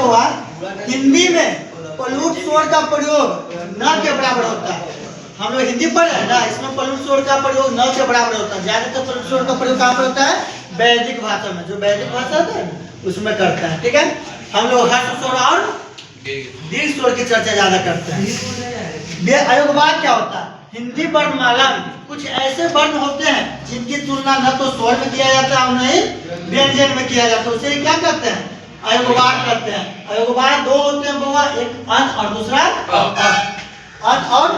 हुआ हिंदी में प्लूट स्वर का प्रयोग न के बराबर होता है। हम लोग हिंदी पढ़ रहे हैं ना, इसमें प्लूट स्वर का प्रयोग न के बराबर होता है। ज्यादातर प्लूट स्वर का प्रयोग कहाँ पर होता है? वैदिक भाषा में, जो वैदिक भाषा होता है ना उसमें करता है। ठीक है, हम लोग हर्ष स्वर और दीर्घ स्वर की चर्चा ज्यादा करते हैं। अयोगवाद क्या होता है? हिंदी वर्णमाला में कुछ ऐसे वर्ण होते हैं जिनकी तुलना न तो स्वर में किया जाता है और न ही व्यंजन में किया जाता है, उसे क्या कहते हैं? अयोगवाद कहते हैं। अयोगवाद दो होते हैं बाबा, एक अन और दूसरा अन और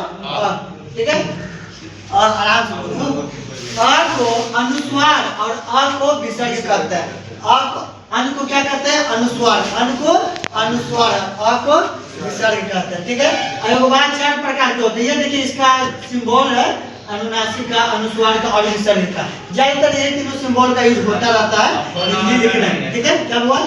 ठीक है, और आराम से अ को अनुस्वार और अ को विसर्ग कहते हैं। अन को क्या कहते हैं? अनुस्वार। अन को अनुस्वार, अ को विसर्ग कहते हैं। ठीक है, अयोगवाद 4 प्रकार के होते हैं। ये देखिए इसका सिंबल है अनुनासिक का, अनुस्वार का और विसर्ग का। ज्यादातर ये तीनों सिंबल का यूज होता रहता है हिंदी लिखने में। ठीक है, क्या हुआ?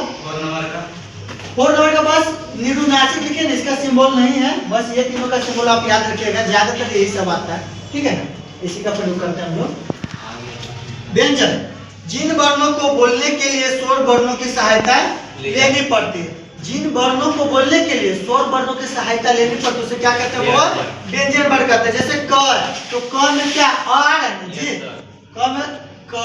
4 नंबर का बस निरुनासिक लिखे ना, इसका सिंबल नहीं है, बस ये तीनों का सिंबल आप याद रखिएगा, ज्यादातर यही सब आता है। ठीक है ना, इसी का प्रयोग करते हैं हम लोग। व्यंजन, जिन वर्णों को बोलने के लिए स्वर वर्णों की सहायता लेनी पड़ती है, जिन वर्णों को बोलने के लिए स्वर वर्णों की सहायता लेनी पड़ती है उसे क्या कहते हैं? वो व्यंजन वर्ण कहते हैं। जैसे क, तो क में क्या आ रहा है जी? क में क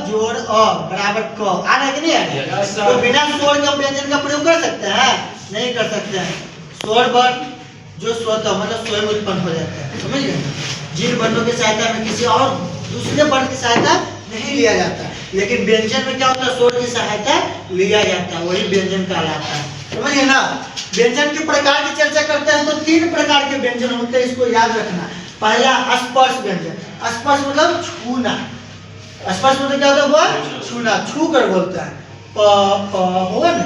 जोड़ अ बराबर क आ रहा है कि नहीं आ रहा है? तो बिना स्वर के व्यंजन का प्रयोग कर सकते हैं? नहीं कर सकते हैं। स्वर वर्ण जो स्वतः मतलब स्वयं उत्पन्न हो जाता है, समझ गए? जिन वर्णों की सहायता में किसी और दूसरे वर्ण की सहायता नहीं लिया जाता, लेकिन व्यंजन में क्या होता है? स्वर की सहायता लिया जाता है, वही व्यंजन कहलाता है। समझिए ना। व्यंजन के प्रकार की चर्चा करते हैं तो 3 प्रकार के व्यंजन होते हैं, इसको याद रखना। पहला स्पर्श व्यंजन। स्पर्श मतलब छूना। स्पर्श मतलब क्या होता है? वो छूना, छू कर बोलता है। प प होगा ना,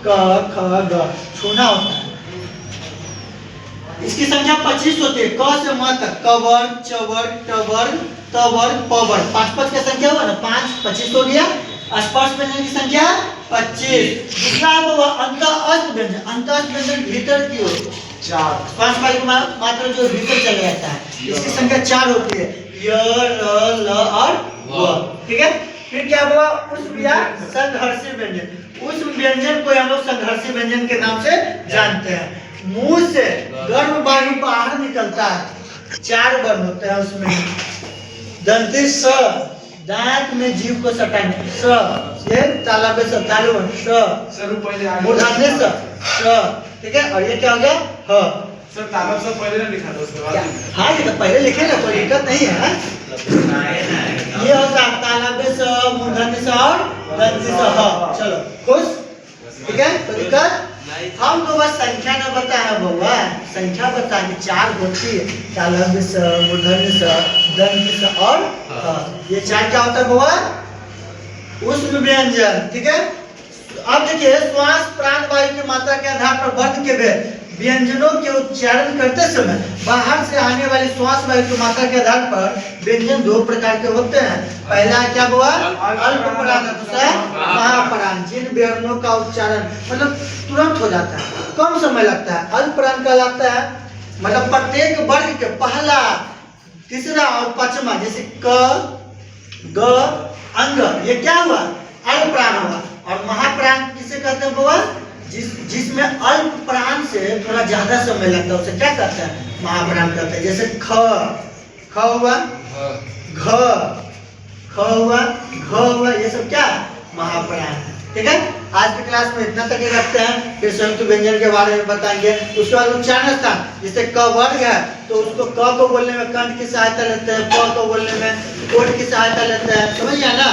क ख ग, छूना होता है। इसकी संख्या 25 होती है, क से म तक। कवर, चवर, टवर, तवर, पवर, 5 की संख्या हुआ ना, 5 25 हो गया। स्पर्श व्यंजन की संख्या 25। दूसरा है वो अंतःस्थ व्यंजन। अंतःस्थ व्यंजन भीतर की ओर 4, 5 की मात्रा जो भीतर चला जाता है, इसकी संख्या 4 होती है। य, र, ल और व। ठीक है, फिर क्या हुआ? उस या संघर्षी व्यंजन। उस व्यंजन को हम लोग संघर्षी व्यंजन के नाम से जानते हैं। मुंह से गर्म वायु बाहर निकलता है, 4 वर्ण होते हैं उसमें। दंती स, दांत में जीव को सटाने, स, ये तालाब में स, तालु स, मूर्धन्य स। ठीक है, और ये क्या हो गया? ह। सर तालाब से पहले ना लिखा था, उसके बाद। हाँ, ये तो पहले लिखे ना, कोई दिक्कत नहीं है। ये होता है तालाब स, मूर्धन्य स और दंती स, ह। चलो खुश? ठीक है, कोई दिक्कत? हम तो बस संख्या न बताया बउआ, संख्या बता के 4 होती है। तालव्य स, मूर्धन्य स, दंत स और ये 4 क्या होता है बउआ? उष्ण व्यंजन। ठीक है, अब देखिए श्वास प्राण वायु की मात्रा के आधार पर वर्ण के भेद। व्यंजनों के उच्चारण करते समय बाहर से आने वाली श्वास वायु की मात्रा के आधार पर व्यंजन 2 प्रकार के होते हैं। पहला क्या हुआ? अल्प प्राण, दूसरा महाप्राण। जिन व्यंजनों का उच्चारण मतलब तुरंत हो जाता है, कम समय लगता है, अल्प प्राण कहलाता है। मतलब प्रत्येक वर्ग के पहला, तीसरा और 5वां, जैसे क, ग, अंग, ये क्या हुआ? अल्प प्राण हुआ। और महाप्राण किसे कहते हैं बुआ? जिसमें अल्प प्राण से थोड़ा ज्यादा समय लगता है उसे क्या कहते हैं? महाप्राण कहते हैं। जैसे ख, ख हुआ, घ, ख हुआ, घ हुआ, ये सब क्या? महाप्राण है। ठीक है, आज की क्लास में इतना तक ही रखते हैं, फिर संयुक्त व्यंजन के बारे में बताएंगे। उसके बाद उच्चारण स्थान, जैसे क वर्ग है तो उसको क को बोलने में कंठ की सहायता लेते हैं, प को बोलने में ओठ की सहायता लेते हैं, समझ गया ना?